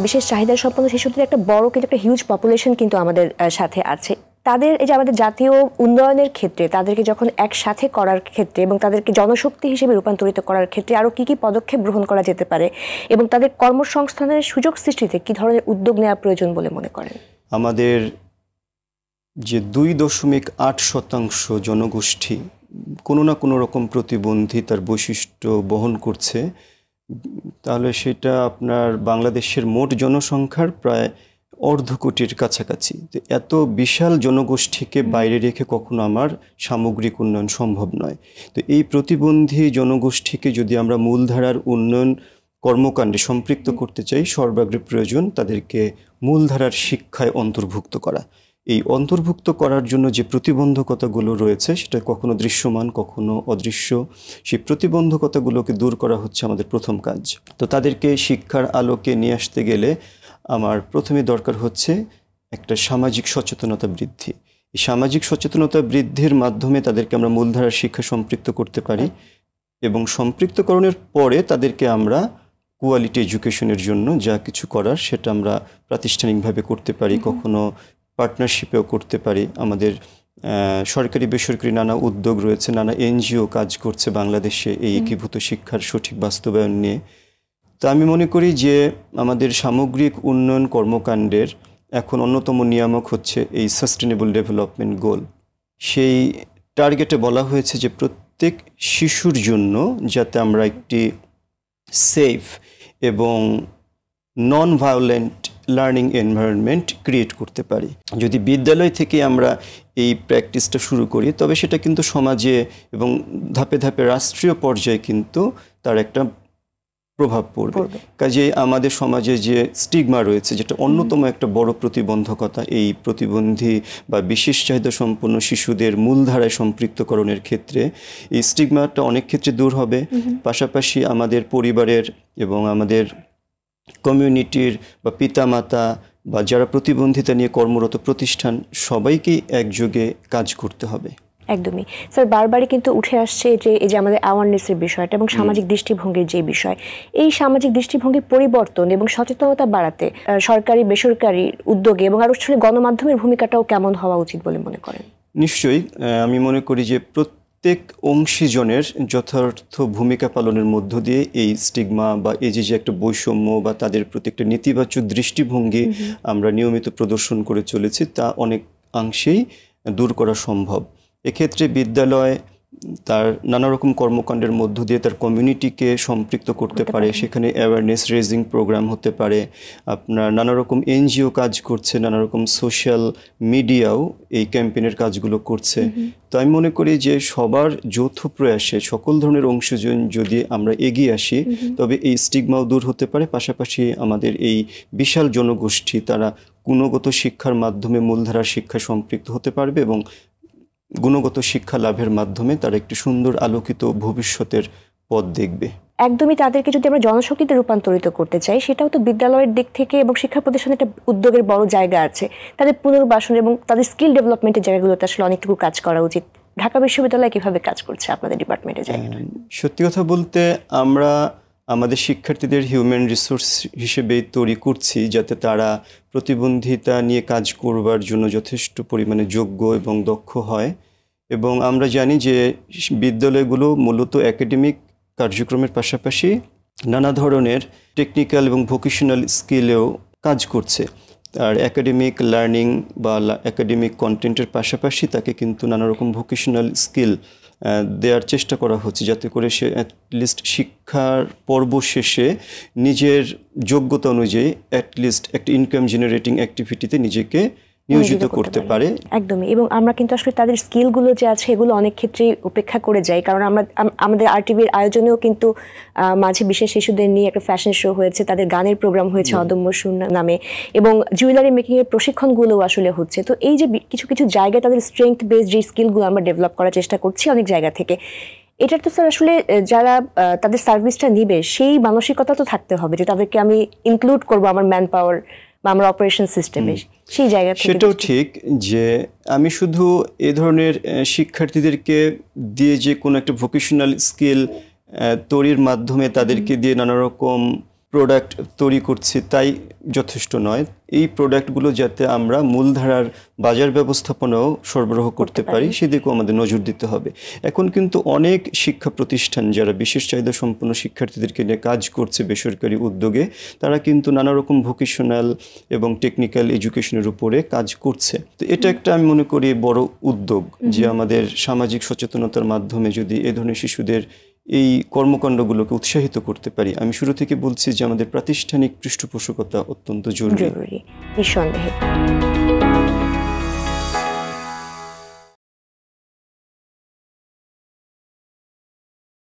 বিশেষ চাহিদা সম্পন্ন শিশুদের একটা বড় কিন্তু একটা হিউজ পপুলেশন কিন্তু আমাদের সাথে আছে। তাদের এই যে আমাদের জাতীয় উন্নয়নের ক্ষেত্রে তাদেরকে যখন একসাথে করার ক্ষেত্রে এবং তাদেরকে জনশক্তি হিসেবে রূপান্তরিত করার ক্ষেত্রে আরও কী কী পদক্ষেপ গ্রহণ করা যেতে পারে এবং তাদের কর্মসংস্থানের সুযোগ সৃষ্টিতে কী ধরনের উদ্যোগ নেওয়া প্রয়োজন বলে মনে করেন? আমাদের যে 2.8% জনগোষ্ঠী কোনো না কোনো রকম প্রতিবন্ধিতার বৈশিষ্ট্য বহন করছে, তাহলে সেটা আপনার বাংলাদেশের মোট জনসংখ্যার প্রায় 1/2 কোটির কাছাকাছি। এত বিশাল জনগোষ্ঠীকে বাইরে রেখে কখনো আমার সামগ্রিক উন্নয়ন সম্ভব নয়। তো এই প্রতিবন্ধী জনগোষ্ঠীকে যদি আমরা মূলধারার উন্নয়ন কর্মকাণ্ডে সম্পৃক্ত করতে চাই, সর্বাগ্রে প্রয়োজন তাদেরকে মূলধারার শিক্ষায় অন্তর্ভুক্ত করা। এই অন্তর্ভুক্ত করার জন্য যে প্রতিবন্ধকতাগুলো রয়েছে সেটা কখনো দৃশ্যমান কখনো অদৃশ্য, সেই প্রতিবন্ধকতাগুলোকে দূর করা হচ্ছে আমাদের প্রথম কাজ। তো তাদেরকে শিক্ষার আলোকে নিয়ে আসতে গেলে আমার প্রথমে দরকার হচ্ছে একটা সামাজিক সচেতনতা বৃদ্ধি। এই সামাজিক সচেতনতা বৃদ্ধির মাধ্যমে তাদেরকে আমরা মূলধারার শিক্ষা সম্পৃক্ত করতে পারি এবং সম্পৃক্তকরণের পরে তাদেরকে আমরা কোয়ালিটি এডুকেশনের জন্য যা কিছু করার সেটা আমরা প্রাতিষ্ঠানিকভাবে করতে পারি, কখনো পার্টনারশিপেও করতে পারি। আমাদের সরকারি বেসরকারি নানা উদ্যোগ রয়েছে, নানা এনজিও কাজ করছে বাংলাদেশে এই একীভূত শিক্ষার সঠিক বাস্তবায়ন নিয়ে। তো আমি মনে করি যে আমাদের সামগ্রিক উন্নয়ন কর্মকাণ্ডের এখন অন্যতম নিয়ামক হচ্ছে এই সাস্টেনেবল ডেভেলপমেন্ট গোল। সেই টার্গেটে বলা হয়েছে যে প্রত্যেক শিশুর জন্য যাতে আমরা একটি সেফ এবং নন ভায়োলেন্ট লার্নিং এনভায়রনমেন্ট ক্রিয়েট করতে পারি। যদি বিদ্যালয় থেকে আমরা এই প্র্যাকটিসটা শুরু করি তবে সেটা কিন্তু সমাজে এবং ধাপে ধাপে রাষ্ট্রীয় পর্যায়ে কিন্তু তার একটা প্রভাব পড়বে। কাজে আমাদের সমাজে যে স্টিগমা রয়েছে, যেটা অন্যতম একটা বড় প্রতিবন্ধকতা, এই প্রতিবন্ধী বা বিশেষ চাহিদা সম্পন্ন শিশুদের মূলধারায় সম্পৃক্তকরণের ক্ষেত্রে এই স্টিগমাটা অনেক ক্ষেত্রে দূর হবে। পাশাপাশি আমাদের পরিবারের এবং আমাদের কমিউনিটির বা পিতামাতা বা যারা প্রতিবন্ধিতা নিয়ে কর্মরত প্রতিষ্ঠান সবাইকেই একযোগে কাজ করতে হবে। একদমই স্যার, বারবারই কিন্তু উঠে আসছে যে এই যে আমাদের অ্যাওয়ারনেসের বিষয়টা এবং সামাজিক দৃষ্টিভঙ্গির যে বিষয়, এই সামাজিক দৃষ্টিভঙ্গির পরিবর্তন এবং সচেতনতা বাড়াতে সরকারি বেসরকারি উদ্যোগে এবং আরও গণমাধ্যমের ভূমিকাটাও কেমন হওয়া উচিত বলে মনে করেন? নিশ্চয়ই, আমি মনে করি যে প্রত্যেক অংশীজনের যথার্থ ভূমিকা পালনের মধ্য দিয়ে এই স্টিগমা বা এই যে একটা বৈষম্য বা তাদের প্রতি একটা নেতিবাচক দৃষ্টিভঙ্গি আমরা নিয়মিত প্রদর্শন করে চলেছি তা অনেকাংশেই দূর করা সম্ভব। এক্ষেত্রে বিদ্যালয় তার নানা রকম কর্মকাণ্ডের মধ্য দিয়ে তার কমিউনিটিকে সম্পৃক্ত করতে পারে। সেখানে অ্যাওয়ারনেস রেজিং প্রোগ্রাম হতে পারে, আপনার নানা রকম এনজিও কাজ করছে, নানা রকম সোশ্যাল মিডিয়াও এই ক্যাম্পেইনের কাজগুলো করছে। তো আমি মনে করি যে সবার যৌথ প্রয়াসে সকল ধরনের অংশজন যদি আমরা এগিয়ে আসি তবে এই স্টিগমাও দূর হতে পারে। পাশাপাশি আমাদের এই বিশাল জনগোষ্ঠী তারা গুণগত শিক্ষার মাধ্যমে মূলধারার শিক্ষা সম্পৃক্ত হতে পারবে এবং গুণগত শিক্ষা লাভের মাধ্যমে তারা একটি সুন্দর আলোকিত ভবিষ্যতের পথ দেখবে। একদমই, তাদেরকে যদি আমরা জনশক্তিতে রূপান্তরিত করতে চাই সেটাও তো বিদ্যালয়ের দিক থেকে এবং শিক্ষা প্রতিষ্ঠানের একটা উদ্যোগের বড় জায়গা আছে। তাদের পুনর্বাসন এবং তাদের স্কিল ডেভেলপমেন্টের জায়গাগুলোতে আসলে অনেকটুকু কাজ করা উচিত। ঢাকা বিশ্ববিদ্যালয় কিভাবে কাজ করছে আপনাদের ডিপার্টমেন্টের জায়গাটা? সত্যি কথা বলতে আমরা আমাদের শিক্ষার্থীদের হিউম্যান রিসোর্স হিসেবে তৈরি করছি যাতে তারা প্রতিবন্ধিতা নিয়ে কাজ করবার জন্য যথেষ্ট পরিমাণে যোগ্য এবং দক্ষ হয়। এবং আমরা জানি যে বিদ্যালয়গুলো মূলত একাডেমিক কার্যক্রমের পাশাপাশি নানা ধরনের টেকনিক্যাল এবং ভোকেশনাল স্কিলেও কাজ করছে। আর একাডেমিক লার্নিং বা একাডেমিক কন্টেন্টের পাশাপাশি তাকে কিন্তু নানা রকম ভোকেশনাল স্কিল দেওয়ার চেষ্টা করা হচ্ছে যাতে করে সে অ্যাটলিস্ট শিক্ষার পর্ব শেষে নিজের যোগ্যতা অনুযায়ী অ্যাটলিস্ট একটা ইনকাম জেনারেটিং অ্যাক্টিভিটিতে নিজেকে নিয়োজিত করতে পারে। একদমই, এবং আমরা কিন্তু আসলে তাদের স্কিলগুলো যে আছে এগুলো অনেক ক্ষেত্রেই উপেক্ষা করে যাই, কারণ আমাদের আরটিভির আয়োজনেও কিন্তু মাঝে বিশেষ শিশুদের নিয়ে একটা ফ্যাশন শো হয়েছে, তাদের গানের প্রোগ্রাম হয়েছে অদম্য সুর নামে, এবং জুয়েলারি মেকিংয়ের প্রশিক্ষণগুলোও আসলে হচ্ছে। তো এই যে কিছু কিছু জায়গায় তাদের স্ট্রেংথ বেসড যে স্কিলগুলো আমরা ডেভেলপ করার চেষ্টা করছি অনেক জায়গা থেকে, এটার তো স্যার আসলে যারা তাদের সার্ভিসটা নিবে সেই মানসিকতা তো থাকতে হবে যে তাদেরকে আমি ইনক্লুড করবো আমার ম্যান পাওয়ার বা আমার অপারেশন সিস্টেমে, সেই জায়গা থেকে। সেটাও ঠিক যে আমি শুধু এ ধরনের শিক্ষার্থীদেরকে দিয়ে যে কোনো একটা ভোকেশনাল স্কিল তৈরির মাধ্যমে তাদেরকে দিয়ে নানা রকম প্রোডাক্ট তৈরি করছি তাই যথেষ্ট নয়। এই প্রোডাক্টগুলো যাতে আমরা মূলধারার বাজার ব্যবস্থাপনাও সরবরাহ করতে পারি সেদিকেও আমাদের নজর দিতে হবে। এখন কিন্তু অনেক শিক্ষা প্রতিষ্ঠান যারা বিশেষ চাহিদা সম্পন্ন শিক্ষার্থীদেরকে নিয়ে কাজ করছে বেসরকারি উদ্যোগে, তারা কিন্তু নানা রকম ভোকেশনাল এবং টেকনিক্যাল এডুকেশনের উপরে কাজ করছে। তো এটা একটা আমি মনে করি বড় উদ্যোগ, যে আমাদের সামাজিক সচেতনতার মাধ্যমে যদি এ ধরনের শিশুদের এই কর্মকাণ্ডগুলোকে উৎসাহিত করতে পারি। আমি শুরু থেকে বলছি যে আমাদের প্রাতিষ্ঠানিক পৃষ্ঠপোষকতা অত্যন্ত জরুরি। নিঃসন্দেহে।